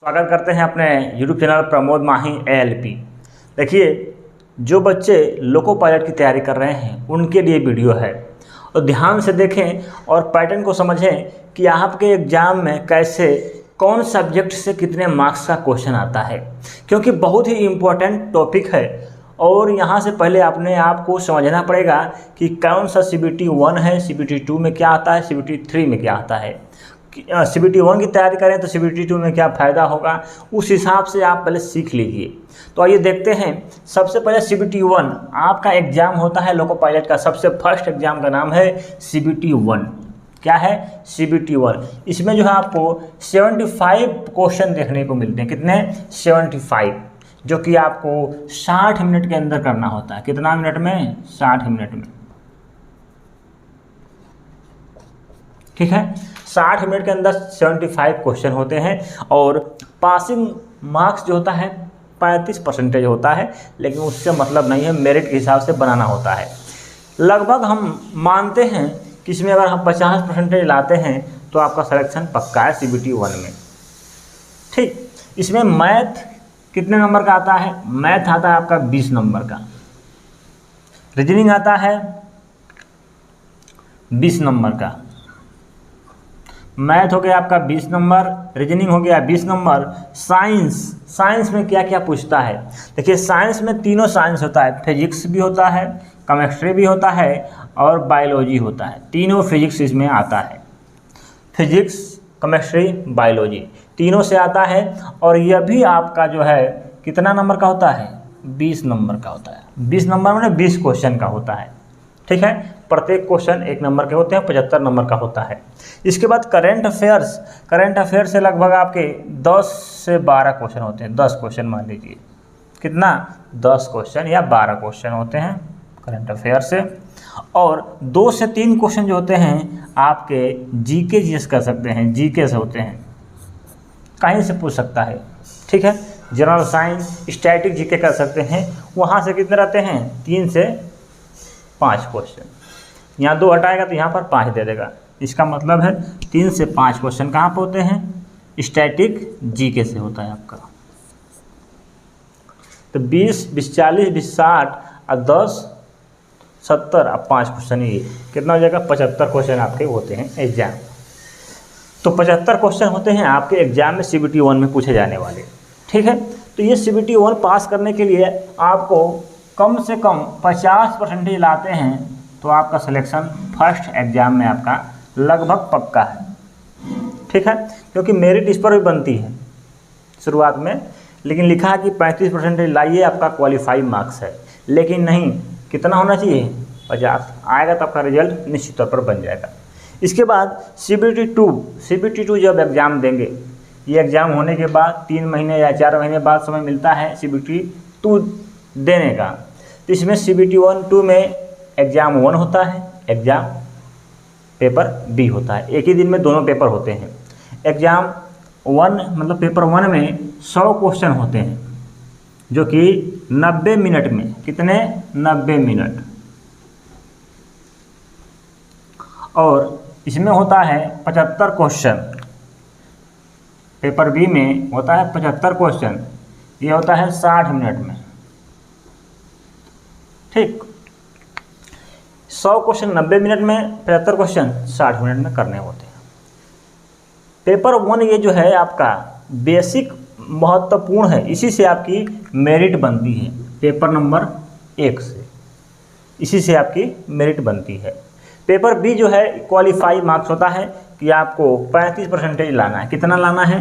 स्वागत करते हैं अपने YouTube चैनल प्रमोद माही ALP। देखिए, जो बच्चे लोको पायलट की तैयारी कर रहे हैं उनके लिए वीडियो है, और ध्यान से देखें और पैटर्न को समझें कि आपके एग्ज़ाम में कैसे कौन सब्जेक्ट से कितने मार्क्स का क्वेश्चन आता है, क्योंकि बहुत ही इम्पोर्टेंट टॉपिक है। और यहाँ से पहले अपने आप को समझना पड़ेगा कि कौन सा CBT 1 है, CBT 2 में क्या आता है, CBT 3 में क्या आता है। CBT 1 की तैयारी करें तो CBT 2 में क्या फ़ायदा होगा, उस हिसाब से आप पहले सीख लीजिए। तो आइए देखते हैं। सबसे पहले CBT 1 आपका एग्ज़ाम होता है लोको पायलट का। सबसे फर्स्ट एग्ज़ाम का नाम है CBT 1। क्या है? CBT 1। इसमें जो है आपको 75 क्वेश्चन देखने को मिलते हैं। कितने? 75, जो कि आपको 60 मिनट के अंदर करना होता है। कितना मिनट में? 60 मिनट में। ठीक है, 60 मिनट के अंदर 75 क्वेश्चन होते हैं, और पासिंग मार्क्स जो होता है 35% होता है, लेकिन उससे मतलब नहीं है, मेरिट के हिसाब से बनाना होता है। लगभग हम मानते हैं कि इसमें अगर हम 50% लाते हैं तो आपका सिलेक्शन पक्का है CBT 1 में। ठीक, इसमें मैथ कितने नंबर का आता है? मैथ आता है आपका 20 नंबर का। रीजनिंग आता है 20 नंबर का। मैथ हो गया आपका 20 नंबर, रीजनिंग हो गया 20 नंबर। साइंस में क्या क्या पूछता है? देखिए, साइंस में तीनों साइंस होता है। फिजिक्स भी होता है, केमिस्ट्री भी होता है, और बायोलॉजी होता है। तीनों फिजिक्स इसमें आता है। फिजिक्स, केमिस्ट्री, बायोलॉजी तीनों से आता है। और यह भी आपका जो है कितना नंबर का होता है? 20 नंबर का होता है। 20 नंबर में 20 क्वेश्चन का होता है। ठीक है, प्रत्येक क्वेश्चन 1 नंबर के होते हैं, 75 नंबर का होता है। इसके बाद करंट अफेयर्स से लगभग आपके 10 से 12 क्वेश्चन होते हैं। 10 क्वेश्चन मान लीजिए। कितना? 10 क्वेश्चन या 12 क्वेश्चन होते हैं करंट अफेयर से। और 2 से 3 क्वेश्चन जो होते हैं आपके जीके जीएस कर सकते हैं, जीके से होते हैं, कहीं से पूछ सकता है। ठीक है, जनरल साइंस, स्टैटिक जीके कर सकते हैं। वहाँ से कितने रहते हैं? 3 से 5 क्वेश्चन। यहाँ 2 हटाएगा तो यहाँ पर 5 दे देगा। इसका मतलब है 3 से 5 क्वेश्चन कहाँ पर होते हैं? स्टैटिक जीके से होता है आपका। तो 20, 20, 40, 20, 60 और 10, 70 और 5 क्वेश्चन, ये कितना हो जाएगा? 75 क्वेश्चन आपके होते हैं एग्जाम। तो 75 क्वेश्चन होते हैं आपके एग्जाम में CBT 1 में पूछे जाने वाले। ठीक है, तो ये CBT 1 पास करने के लिए आपको कम से कम 50% लाते हैं तो आपका सिलेक्शन फर्स्ट एग्ज़ाम में आपका लगभग पक्का है। ठीक है, क्योंकि मेरिट इस पर भी बनती है शुरुआत में, लेकिन लिखा है कि 35% लाइए आपका क्वालिफाई मार्क्स है। लेकिन नहीं, कितना होना चाहिए? 50 आएगा तो आपका रिजल्ट निश्चित तौर पर बन जाएगा। इसके बाद CBT 2 जब एग्ज़ाम देंगे, ये एग्ज़ाम होने के बाद 3 महीने या 4 महीने बाद समय मिलता है CBT 2 देने का। तो इसमें CBT 2 में एग्ज़ाम 1 होता है, एग्ज़ाम पेपर B होता है। एक ही दिन में दोनों पेपर होते हैं। एग्ज़ाम 1 मतलब पेपर 1 में 100 क्वेश्चन होते हैं, जो कि 90 मिनट में, कितने? 90 मिनट। और इसमें होता है 75 क्वेश्चन। पेपर B में होता है 75 क्वेश्चन, ये होता है 60 मिनट में। ठीक, 100 क्वेश्चन 90 मिनट में, 75 क्वेश्चन 60 मिनट में करने होते हैं। पेपर 1 ये जो है आपका बेसिक महत्वपूर्ण है, इसी से आपकी मेरिट बनती है। पेपर नंबर 1 से इसी से आपकी मेरिट बनती है। पेपर B जो है क्वालिफाई मार्क्स होता है कि आपको 35% लाना है। कितना लाना है?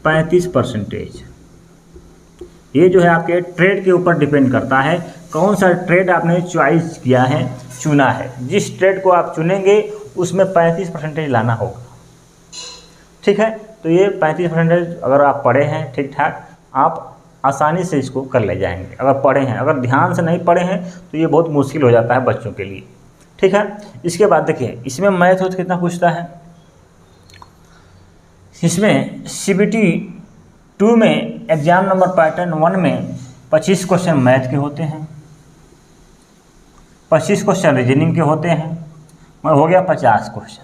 35%। ये जो है आपके ट्रेड के ऊपर डिपेंड करता है, कौन सा ट्रेड आपने चॉइस किया है, चुना है। जिस ट्रेड को आप चुनेंगे उसमें 35% लाना होगा। ठीक है, तो ये 35% अगर आप पढ़े हैं ठीक ठाक, आप आसानी से इसको कर ले जाएंगे। अगर पढ़े हैं, अगर ध्यान से नहीं पढ़े हैं तो ये बहुत मुश्किल हो जाता है बच्चों के लिए। ठीक है, इसके बाद देखिए, इसमें मैथ हो तो कितना पूछता है? इसमें CBT 2 में एग्ज़ाम नंबर पैटर्न 1 में 25 क्वेश्चन मैथ के होते हैं, 25 क्वेश्चन रीजनिंग के होते हैं, हो गया 50 क्वेश्चन।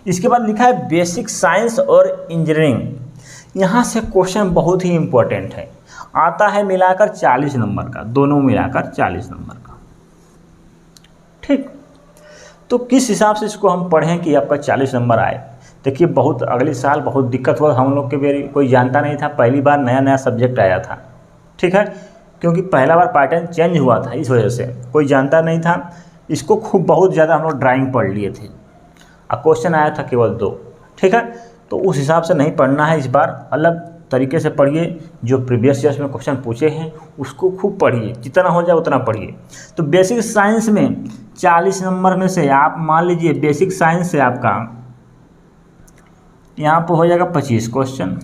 इसके बाद लिखा है बेसिक साइंस और इंजीनियरिंग। यहाँ से क्वेश्चन बहुत ही इम्पोर्टेंट है, आता है मिलाकर 40 नंबर का, दोनों मिलाकर 40 नंबर का। ठीक, तो किस हिसाब से इसको हम पढ़ें कि आपका 40 नंबर आए। देखिए बहुत अगले साल बहुत दिक्कत हुआ, हम लोग के बेरी कोई जानता नहीं था, पहली बार नया नया सब्जेक्ट आया था। ठीक है, क्योंकि पहला बार पैटर्न चेंज हुआ था, इस वजह से कोई जानता नहीं था इसको। खूब बहुत ज़्यादा हम लोग ड्राइंग पढ़ लिए थे और क्वेश्चन आया था केवल 2। ठीक है, तो उस हिसाब से नहीं पढ़ना है, इस बार अलग तरीके से पढ़िए। जो प्रीवियस ईयर्स में क्वेश्चन पूछे हैं उसको खूब पढ़िए, जितना हो जाए उतना पढ़िए। तो बेसिक साइंस में 40 नंबर में से आप मान लीजिए बेसिक साइंस से आपका यहाँ पर हो जाएगा 25 क्वेश्चन,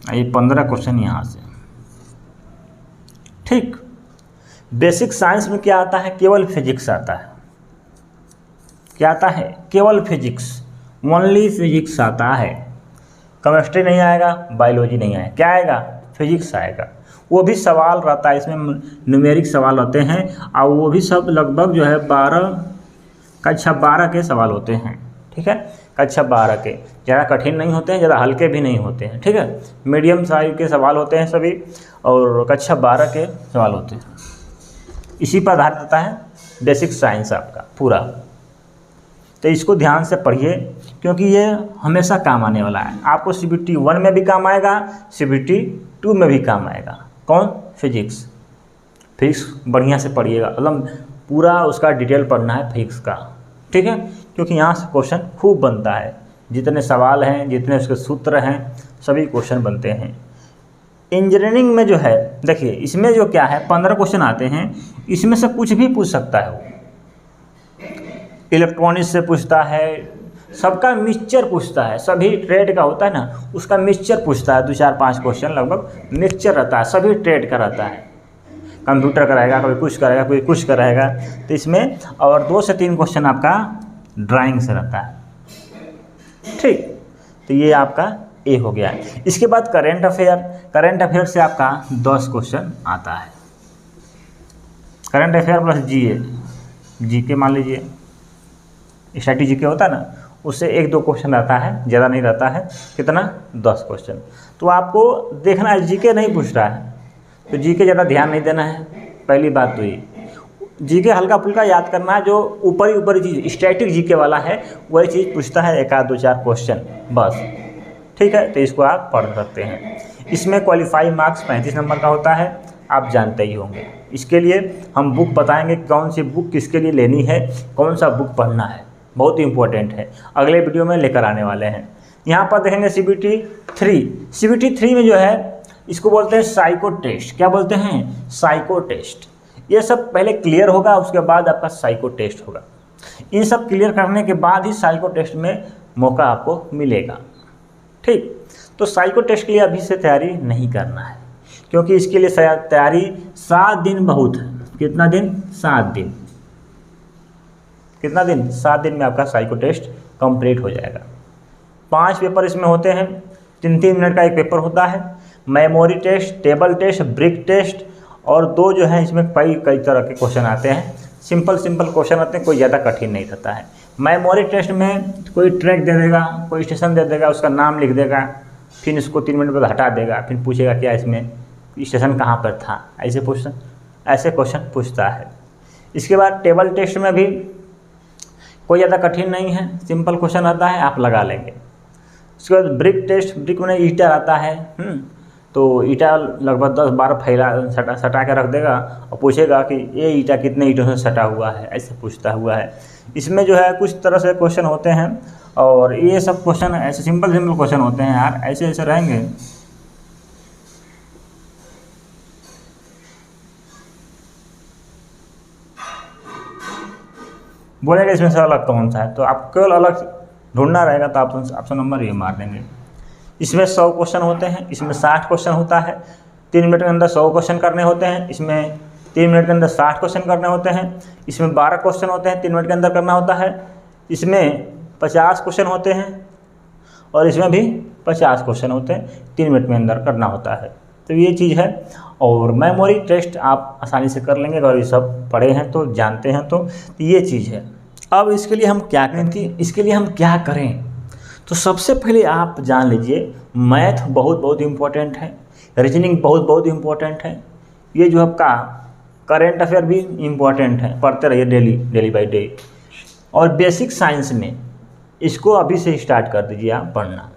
ये 15 क्वेश्चन यहाँ से। ठीक, बेसिक साइंस में क्या आता है, केवल फिजिक्स आता है। क्या आता है, केवल फिजिक्स, ओनली फिजिक्स आता है। केमिस्ट्री नहीं आएगा, बायोलॉजी नहीं आएगा, क्या आएगा, फिजिक्स आएगा। वो भी सवाल रहता है, इसमें न्यूमेरिक सवाल होते हैं और वो भी सब लगभग जो है 12 के सवाल होते हैं। ठीक है, कक्षा 12 के, ज़्यादा कठिन नहीं होते हैं, ज़्यादा हल्के भी नहीं होते हैं। ठीक है, मीडियम साइज के सवाल होते हैं सभी, और कक्षा 12 के सवाल होते हैं। इसी पर आधारित होता है बेसिक साइंस आपका पूरा। तो इसको ध्यान से पढ़िए क्योंकि ये हमेशा काम आने वाला है। आपको CBT 1 में भी काम आएगा, CBT 2 में भी काम आएगा। कौन, फिजिक्स। फिजिक्स बढ़िया से पढ़िएगा, मतलब पूरा उसका डिटेल पढ़ना है फिजिक्स का। ठीक है, क्योंकि यहाँ से क्वेश्चन खूब बनता है, जितने सवाल हैं, जितने उसके सूत्र हैं, सभी क्वेश्चन बनते हैं। इंजीनियरिंग में जो है देखिए, इसमें जो क्या है 15 क्वेश्चन आते हैं, इसमें से कुछ भी पूछ सकता है। वो इलेक्ट्रॉनिक्स से पूछता है, सबका मिक्सचर पूछता है, सभी ट्रेड का होता है ना, उसका मिक्सचर पूछता है। 2 4 5 क्वेश्चन लगभग मिक्सचर रहता है, सभी ट्रेड का रहता है। कंप्यूटर कराएगा, कोई कुछ कराएगा, कोई कुछ कराएगा। तो इसमें और 2 से 3 क्वेश्चन आपका ड्राइंग से रहता है। ठीक, तो ये आपका ए हो गया। इसके बाद करेंट अफेयर, करेंट अफेयर से आपका 10 क्वेश्चन आता है। करेंट अफेयर प्लस जीके मान लीजिए, स्टैटिक जीके होता है ना, उससे 1-2 क्वेश्चन रहता है, ज़्यादा नहीं रहता है। कितना, 10 क्वेश्चन। तो आपको देखना है जीके नहीं पूछ रहा है तो जीके ज़्यादा ध्यान नहीं देना है। पहली बात तो ये जीके हल्का फुल्का याद करना है, जो ऊपरी चीज़ स्टैटिक जीके वाला है वही चीज़ पूछता है, 1 2 4 क्वेश्चन बस। ठीक है, तो इसको आप पढ़ सकते हैं। इसमें क्वालिफाई मार्क्स 35 नंबर का होता है, आप जानते ही होंगे। इसके लिए हम बुक बताएंगे, कौन सी बुक किसके लिए लेनी है, कौन सा बुक पढ़ना है, बहुत ही इंपॉर्टेंट है, अगले वीडियो में लेकर आने वाले हैं। यहाँ पर देखेंगे CBT 3। CBT 3 में जो है इसको बोलते हैं साइको टेस्ट। क्या बोलते हैं, साइको टेस्ट। ये सब पहले क्लियर होगा, उसके बाद आपका साइको टेस्ट होगा। इन सब क्लियर करने के बाद ही साइको टेस्ट में मौका आपको मिलेगा। ठीक, तो साइको टेस्ट के लिए अभी से तैयारी नहीं करना है, क्योंकि इसके लिए तैयारी 7 दिन बहुत है। कितना दिन, 7 दिन। कितना दिन, 7 दिन में आपका साइको टेस्ट कंप्लीट हो जाएगा। 5 पेपर इसमें होते हैं, 3-3 मिनट का एक पेपर होता है। Memory test, table test, brick test, और 2 जो है इसमें कई तरह के क्वेश्चन आते हैं। सिंपल क्वेश्चन आते हैं, कोई ज़्यादा कठिन नहीं रहता है। मेमोरी टेस्ट में कोई ट्रैक दे देगा, कोई स्टेशन दे देगा, उसका नाम लिख देगा, फिर इसको 3 मिनट बाद हटा देगा, फिर पूछेगा क्या इसमें स्टेशन कहाँ पर था, ऐसे क्वेश्चन पूछता है। इसके बाद टेबल टेस्ट में भी कोई ज़्यादा कठिन नहीं है, सिंपल क्वेश्चन आता है, आप लगा लेंगे। उसके बाद ब्रिक टेस्ट, ब्रिक में ईटा आता है, तो ईटा लगभग 10-12 फैला सटा के रख देगा और पूछेगा कि ये ईटा कितने ईंटों से सटा हुआ है, ऐसे पूछता हुआ है। इसमें जो है कुछ तरह से क्वेश्चन होते हैं, और ये सब क्वेश्चन ऐसे सिंपल क्वेश्चन होते हैं यार, ऐसे रहेंगे। बोलेगा इसमें से अलग कौन सा है, तो आप केवल अलग ढूंढना रहेगा, तो आप ऑप्शन नंबर ये मार देंगे। इसमें 100 क्वेश्चन होते हैं, इसमें 60 क्वेश्चन होता है। 3 मिनट के अंदर 100 क्वेश्चन करने होते हैं, इसमें 3 मिनट के अंदर 60 क्वेश्चन करने होते हैं। इसमें 12 क्वेश्चन होते हैं, 3 मिनट के अंदर करना होता है। इसमें 50 क्वेश्चन होते हैं, और इसमें भी 50 क्वेश्चन होते हैं, 3 मिनट में अंदर करना होता है। तो ये चीज़ है। और मेमोरी टेस्ट आप आसानी से कर लेंगे, अगर ये सब पढ़े हैं तो, जानते हैं तो ये चीज़ है। अब इसके लिए हम क्या करें, तो सबसे पहले आप जान लीजिए मैथ बहुत बहुत इम्पोर्टेंट है, रीजनिंग बहुत बहुत इम्पोर्टेंट है, ये जो आपका करेंट अफेयर भी इम्पोर्टेंट है, पढ़ते रहिए डेली बाय डे। और बेसिक साइंस में इसको अभी से स्टार्ट कर दीजिए आप पढ़ना,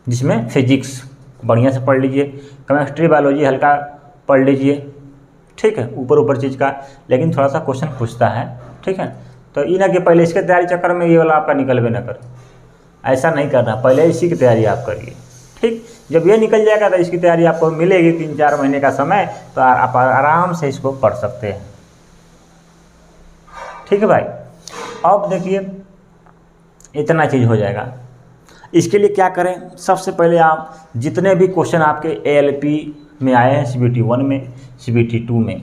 जिसमें फिजिक्स बढ़िया से पढ़ लीजिए, केमिस्ट्री बायोलॉजी हल्का पढ़ लीजिए, ठीक है, ऊपर चीज़ का, लेकिन थोड़ा सा क्वेश्चन पूछता है, ठीक है। तो ये ना कि पहले इसके तैयारी चक्कर में ये वाला आपका निकल भी ना करे, ऐसा नहीं करना, पहले इसी की तैयारी आप करिए, ठीक। जब ये निकल जाएगा तो इसकी तैयारी आपको मिलेगी 3-4 महीने का समय, तो आप आराम से इसको पढ़ सकते हैं, ठीक है भाई। अब देखिए इतना चीज़ हो जाएगा। इसके लिए क्या करें, सबसे पहले आप जितने भी क्वेश्चन आपके ALP में आए हैं, CBT 1 में, CBT 2 में,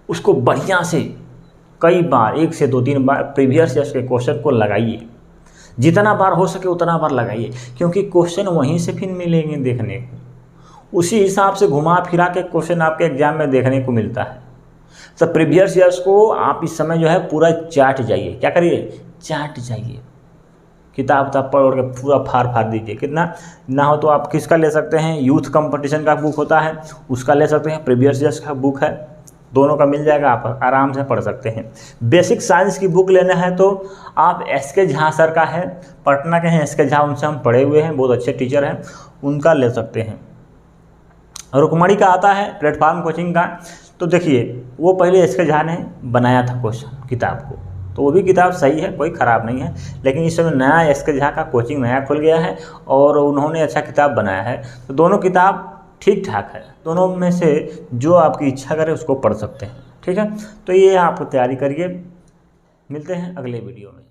उसको बढ़िया से कई बार 1 से 2-3 बार प्रीवियस ईयर के क्वेश्चन को लगाइए, जितना बार हो सके उतना बार लगाइए, क्योंकि क्वेश्चन वहीं से फिर मिलेंगे देखने को, उसी हिसाब से घुमा फिरा के क्वेश्चन आपके एग्जाम में देखने को मिलता है। तो प्रीवियस ईयर्स को आप इस समय जो है पूरा चाट जाइए, क्या करिए, चाट जाइए, किताब पढ़ के पूरा फाड़ दीजिए। कितना ना हो तो आप किसका ले सकते हैं, यूथ कंपटीशन का बुक होता है उसका ले सकते हैं, प्रीवियस ईयर्स का बुक है, दोनों का मिल जाएगा, आप आराम से पढ़ सकते हैं। बेसिक साइंस की बुक लेना है तो आप SK झा सर का है, पटना के हैं SK झा, उनसे हम पढ़े हुए हैं, बहुत अच्छे टीचर हैं, उनका ले सकते हैं। रुकमणी का आता है प्लेटफॉर्म कोचिंग का, तो देखिए वो पहले SK झा ने बनाया था क्वेश्चन किताब को, तो वो भी किताब सही है, कोई ख़राब नहीं है, लेकिन इस समय नया SK झा का कोचिंग नया खुल गया है और उन्होंने अच्छा किताब बनाया है, तो दोनों किताब ठीक ठाक है, दोनों में से जो आपकी इच्छा करे उसको पढ़ सकते हैं, ठीक है। तो ये आप तैयारी करिए, मिलते हैं अगले वीडियो में।